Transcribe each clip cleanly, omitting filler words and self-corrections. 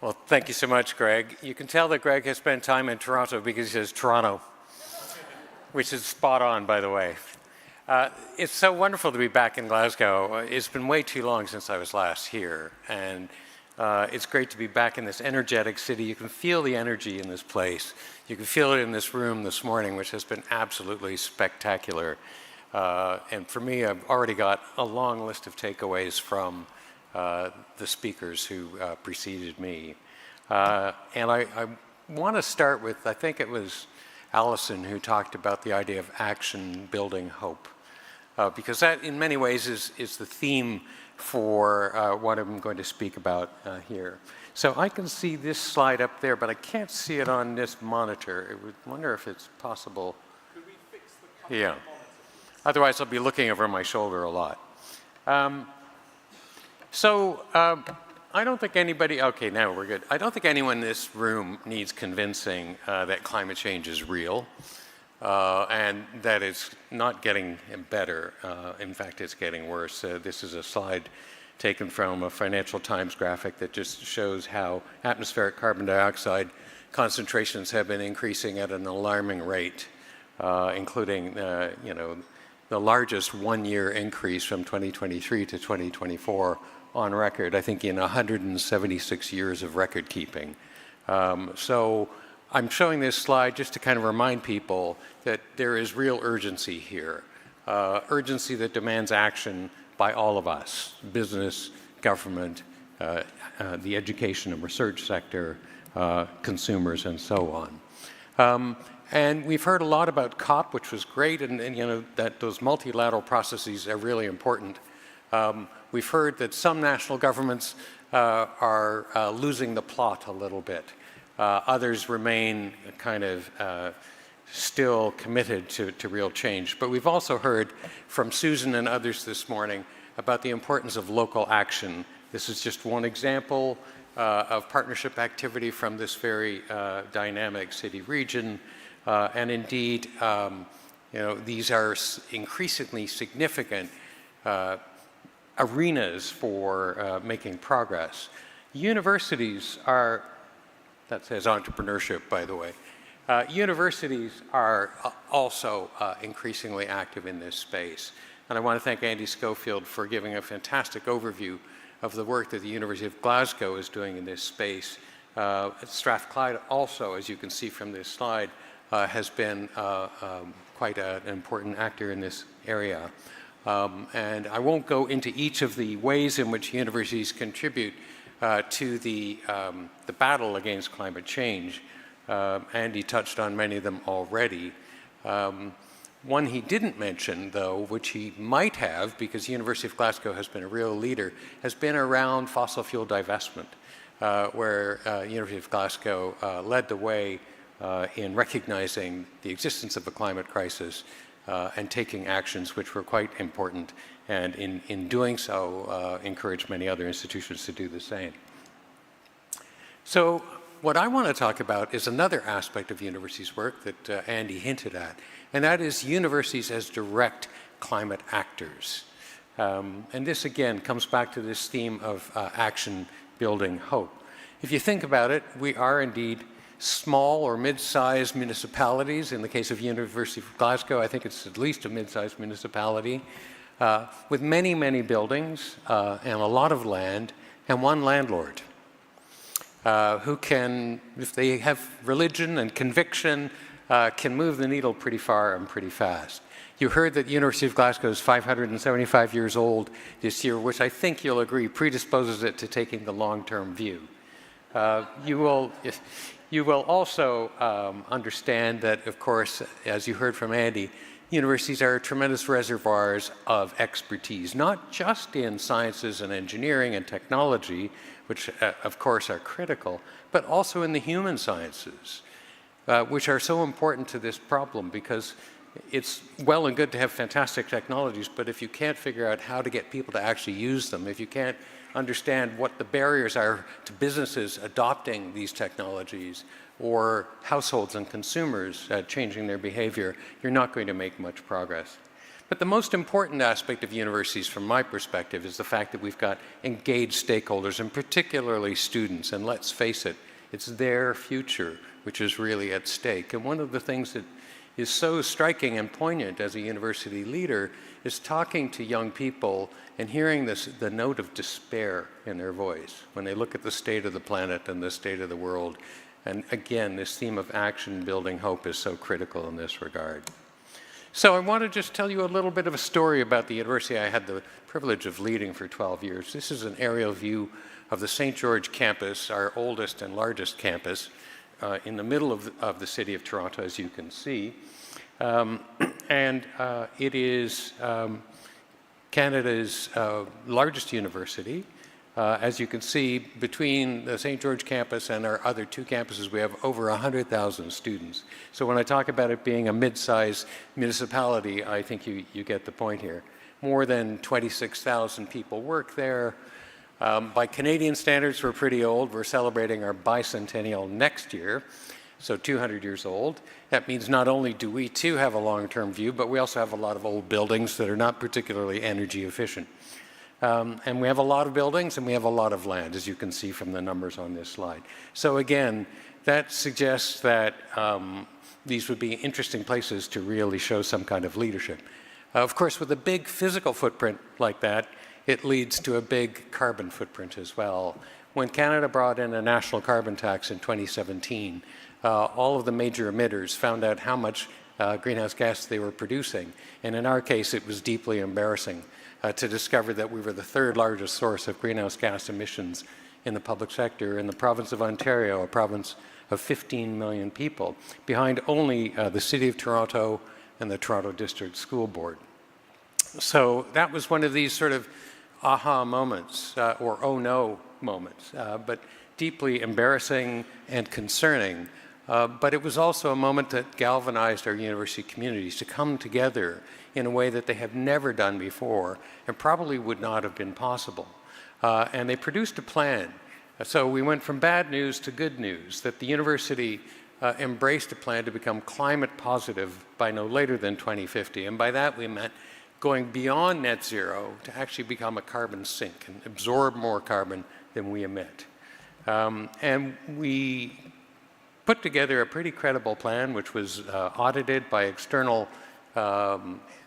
Well, thank you so much, Greg. You can tell that Greg has spent time in Toronto because he says Toronto, which is spot on, by the way. It's so wonderful to be back in Glasgow. It's been way too long since I was last here, and it's great to be back in this energetic city. You can feel the energy in this place. You can feel it in this room this morning, which has been absolutely spectacular. And for me, I've already got a long list of takeaways from the speakers who preceded me. And I want to start with, I think it was Allison who talked about the idea of action building hope. Because that, in many ways, is the theme for what I'm going to speak about here. So I can see this slide up there, but I can't see it on this monitor. I would wonder if it's possible. Could we fix the color monitor? Otherwise, I'll be looking over my shoulder a lot. I don't think anybody, okay, now we're good. I don't think anyone in this room needs convincing that climate change is real and that it's not getting better. In fact, it's getting worse. This is a slide taken from a Financial Times graphic that just shows how atmospheric carbon dioxide concentrations have been increasing at an alarming rate, including, the largest one-year increase from 2023 to 2024 on record, I think in 176 years of record keeping. So I'm showing this slide just to kind of remind people that there is real urgency here, urgency that demands action by all of us, business, government, the education and research sector, consumers, and so on. And we've heard a lot about COP, which was great, and that those multilateral processes are really important. We've heard that some national governments are losing the plot a little bit. Others remain kind of still committed to real change. But we've also heard from Susan and others this morning about the importance of local action. This is just one example of partnership activity from this very dynamic city region. And indeed, these are increasingly significant arenas for making progress. Universities are, that says entrepreneurship, by the way. Universities are also increasingly active in this space. And I want to thank Andy Schofield for giving a fantastic overview of the work that the University of Glasgow is doing in this space. Strathclyde also, as you can see from this slide, has been quite an important actor in this area. And I won't go into each of the ways in which universities contribute to the battle against climate change. Andy touched on many of them already. One he didn't mention, though, which he might have, because the University of Glasgow has been a real leader, has been around fossil fuel divestment, where the University of Glasgow led the way in recognizing the existence of a climate crisis and taking actions which were quite important, and in doing so, encouraged many other institutions to do the same. So what I want to talk about is another aspect of universities' work that Andy hinted at, and that is universities as direct climate actors. And this, again, comes back to this theme of action building hope. If you think about it, we are indeed small or mid-sized municipalities. In the case of University of Glasgow, I think it's at least a mid-sized municipality with many, many buildings and a lot of land and one landlord who can, if they have religion and conviction, can move the needle pretty far and pretty fast. You heard that the University of Glasgow is 575 years old this year, which I think you'll agree predisposes it to taking the long-term view. You will also understand that, of course, as you heard from Andy, universities are tremendous reservoirs of expertise, not just in sciences and engineering and technology, which of course are critical, but also in the human sciences, which are so important to this problem, because it's well and good to have fantastic technologies, but if you can't figure out how to get people to actually use them, if you can't understand what the barriers are to businesses adopting these technologies or households and consumers changing their behavior, you're not going to make much progress. But the most important aspect of universities from my perspective is the fact that we've got engaged stakeholders, and particularly students. And let's face it, it's their future which is really at stake. And one of the things that is so striking and poignant as a university leader is talking to young people and hearing the note of despair in their voice when they look at the state of the planet and the state of the world. And again, this theme of action building hope is so critical in this regard. So I want to just tell you a little bit of a story about the university I had the privilege of leading for 12 years. This is an aerial view of the St. George campus, our oldest and largest campus, in the middle of the city of Toronto, as you can see. It is Canada's largest university. As you can see, between the St. George campus and our other two campuses, we have over 100,000 students. So when I talk about it being a mid-sized municipality, I think you get the point here. More than 26,000 people work there. By Canadian standards, we're pretty old. We're celebrating our bicentennial next year, so 200 years old. That means not only do we too have a long-term view, but we also have a lot of old buildings that are not particularly energy efficient. And we have a lot of buildings and we have a lot of land, as you can see from the numbers on this slide. So again, that suggests that these would be interesting places to really show some kind of leadership. Of course, with a big physical footprint like that, it leads to a big carbon footprint as well. When Canada brought in a national carbon tax in 2017, all of the major emitters found out how much greenhouse gas they were producing. And in our case, it was deeply embarrassing to discover that we were the third largest source of greenhouse gas emissions in the public sector in the province of Ontario, a province of 15 million people, behind only the City of Toronto and the Toronto District School Board. So that was one of these sort of aha moments, or oh no moments, but deeply embarrassing and concerning. But it was also a moment that galvanized our university communities to come together in a way that they have never done before and probably would not have been possible. And they produced a plan. So we went from bad news to good news, that the university embraced a plan to become climate positive by no later than 2050. And by that we meant going beyond net zero to actually become a carbon sink and absorb more carbon than we emit. And we put together a pretty credible plan, which was audited by external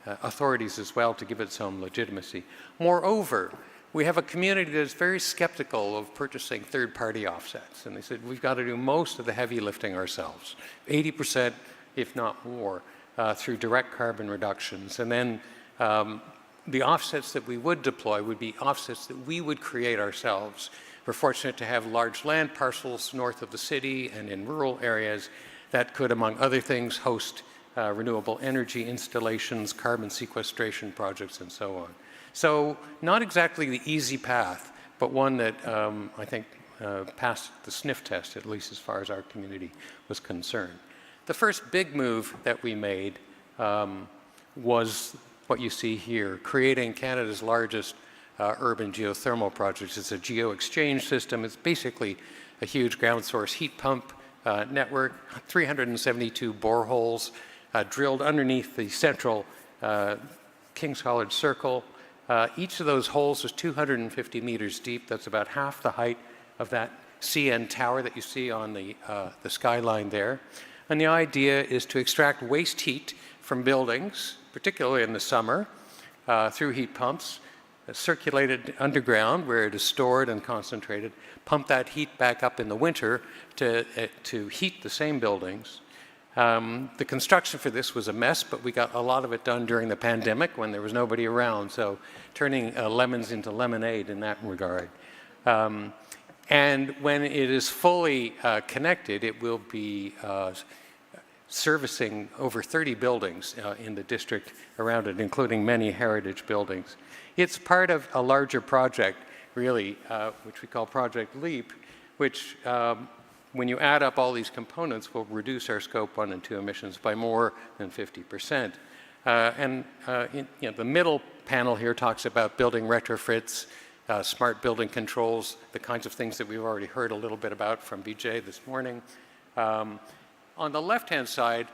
authorities as well to give it some legitimacy. Moreover, we have a community that is very skeptical of purchasing third-party offsets. And they said, we've got to do most of the heavy lifting ourselves, 80%, if not more, through direct carbon reductions. And then the offsets that we would deploy would be offsets that we would create ourselves. We're fortunate to have large land parcels north of the city and in rural areas that could, among other things, host renewable energy installations, carbon sequestration projects, and so on. So not exactly the easy path, but one that I think passed the sniff test, at least as far as our community was concerned. The first big move that we made was what you see here, creating Canada's largest urban geothermal project. It's a geo-exchange system. It's basically a huge ground source heat pump network, 372 boreholes drilled underneath the central King's College Circle. Each of those holes is 250 meters deep. That's about half the height of that CN tower that you see on the skyline there. And the idea is to extract waste heat from buildings, particularly in the summer, through heat pumps, circulate it underground where it is stored and concentrated, pump that heat back up in the winter to heat the same buildings. The construction for this was a mess, but we got a lot of it done during the pandemic when there was nobody around, so turning lemons into lemonade in that regard. And when it is fully connected, it will be servicing over 30 buildings in the district around it, including many heritage buildings. It's part of a larger project, really, which we call Project LEAP, which, when you add up all these components, will reduce our Scope 1 and 2 emissions by more than 50%. The middle panel here talks about building retrofits, smart building controls, the kinds of things that we've already heard a little bit about from BJ this morning. On the left-hand side,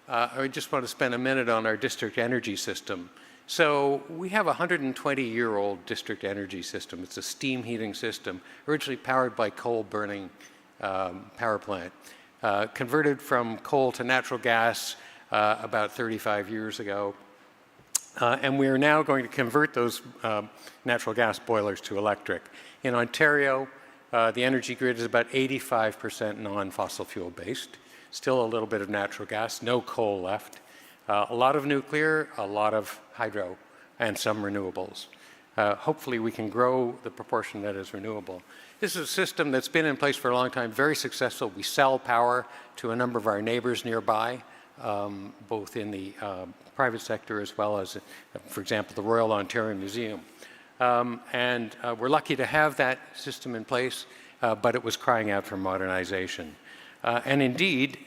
I just want to spend a minute on our district energy system. So we have a 120-year-old district energy system. It's a steam heating system, originally powered by coal-burning power plant, converted from coal to natural gas about 35 years ago. And we are now going to convert those natural gas boilers to electric. In Ontario, the energy grid is about 85% non-fossil fuel based. Still a little bit of natural gas, no coal left. A lot of nuclear, a lot of hydro, and some renewables. Hopefully we can grow the proportion that is renewable. This is a system that's been in place for a long time, very successful. We sell power to a number of our neighbors nearby, both in the private sector as well as, for example, the Royal Ontario Museum. We're lucky to have that system in place, but it was crying out for modernization. And indeed,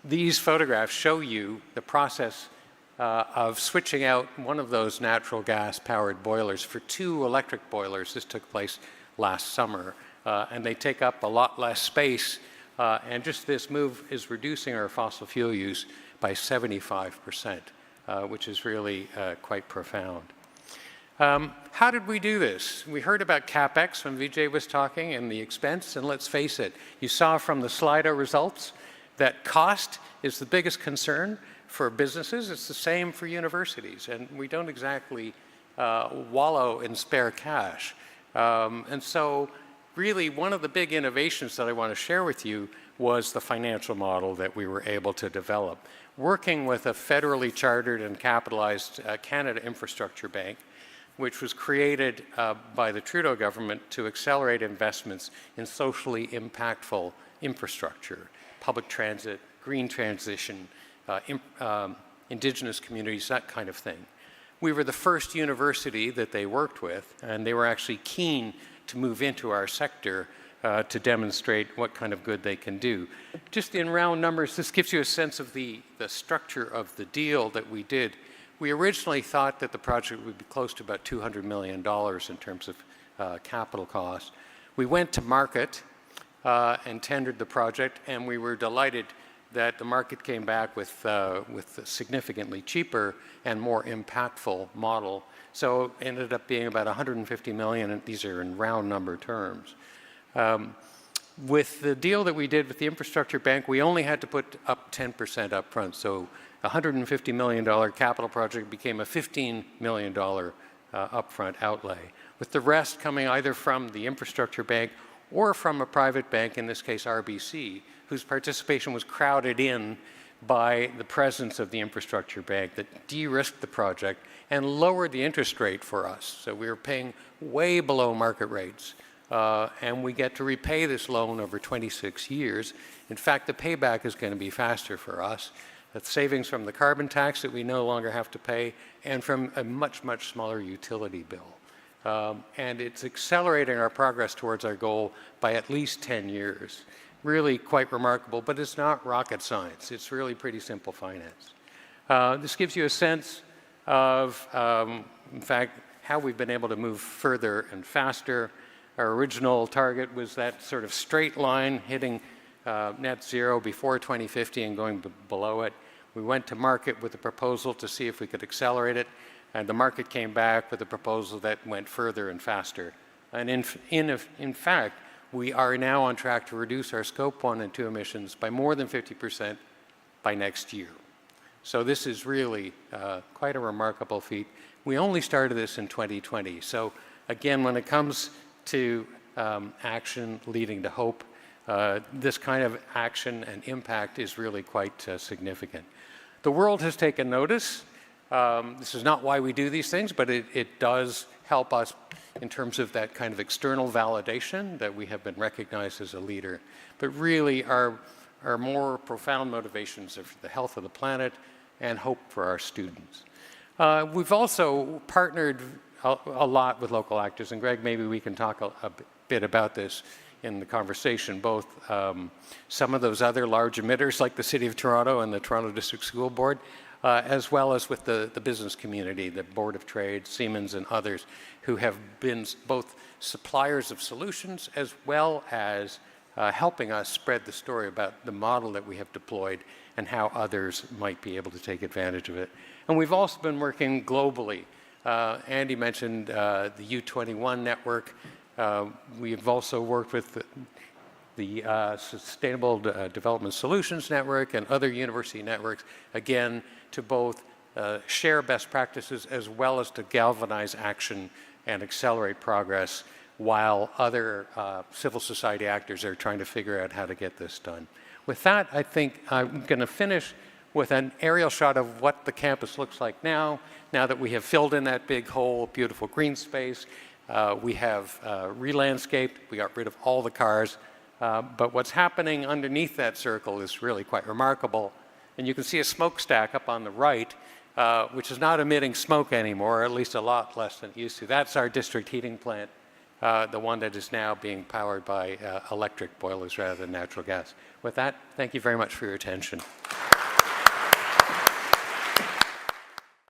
these photographs show you the process of switching out one of those natural gas-powered boilers for 2 electric boilers. This took place last summer, and they take up a lot less space, and just this move is reducing our fossil fuel use by 75%, which is really quite profound. How did we do this? We heard about CapEx when Vijay was talking and the expense, and let's face it, you saw from the Slido results that cost is the biggest concern for businesses. It's the same for universities, and we don't exactly wallow in spare cash. And so really one of the big innovations that I want to share with you was the financial model that we were able to develop. Working with a federally chartered and capitalized Canada Infrastructure Bank, which was created by the Trudeau government to accelerate investments in socially impactful infrastructure, public transit, green transition, indigenous communities, that kind of thing. We were the first university that they worked with, and they were actually keen to move into our sector to demonstrate what kind of good they can do. Just in round numbers, this gives you a sense of the structure of the deal that we did. We originally thought that the project would be close to about $200 million in terms of capital costs. We went to market and tendered the project, and we were delighted that the market came back with a significantly cheaper and more impactful model. So it ended up being about $150 million, and these are in round number terms. With the deal that we did with the Infrastructure Bank, we only had to put up 10% up front. So a $150 million capital project became a $15 million upfront outlay, with the rest coming either from the Infrastructure Bank or from a private bank, in this case RBC, whose participation was crowded in by the presence of the Infrastructure Bank that de-risked the project and lowered the interest rate for us. So we were paying way below market rates. And we get to repay this loan over 26 years. In fact, the payback is going to be faster for us. That's savings from the carbon tax that we no longer have to pay, and from a much, much smaller utility bill. And it's accelerating our progress towards our goal by at least 10 years. Really quite remarkable, but it's not rocket science. It's really pretty simple finance. This gives you a sense of, in fact, how we've been able to move further and faster. Our original target was that sort of straight line hitting net zero before 2050 and going below it. We went to market with a proposal to see if we could accelerate it, and the market came back with a proposal that went further and faster. And in fact, we are now on track to reduce our Scope 1 and 2 emissions by more than 50% by next year. So this is really quite a remarkable feat. We only started this in 2020. So again, when it comes to action leading to hope, this kind of action and impact is really quite significant. The world has taken notice. This is not why we do these things, but it does help us in terms of that kind of external validation that we have been recognized as a leader. But really our more profound motivations are for the health of the planet and hope for our students. We've also partnered a lot with local actors, and Greg, maybe we can talk a bit about this in the conversation, both some of those other large emitters like the City of Toronto and the Toronto District School Board, as well as with the business community, the Board of Trade, Siemens and others, who have been both suppliers of solutions as well as helping us spread the story about the model that we have deployed and how others might be able to take advantage of it. And we've also been working globally. Andy mentioned the U21 network. We've also worked with the Sustainable Development Solutions Network and other university networks, again, to both share best practices as well as to galvanize action and accelerate progress while other civil society actors are trying to figure out how to get this done. With that, I think I'm going to finish with an aerial shot of what the campus looks like now that we have filled in that big hole, beautiful green space. We have re-landscaped, we got rid of all the cars, but what's happening underneath that circle is really quite remarkable. And you can see a smokestack up on the right, which is not emitting smoke anymore, or at least a lot less than it used to. That's our district heating plant, the one that is now being powered by electric boilers rather than natural gas. With that, thank you very much for your attention.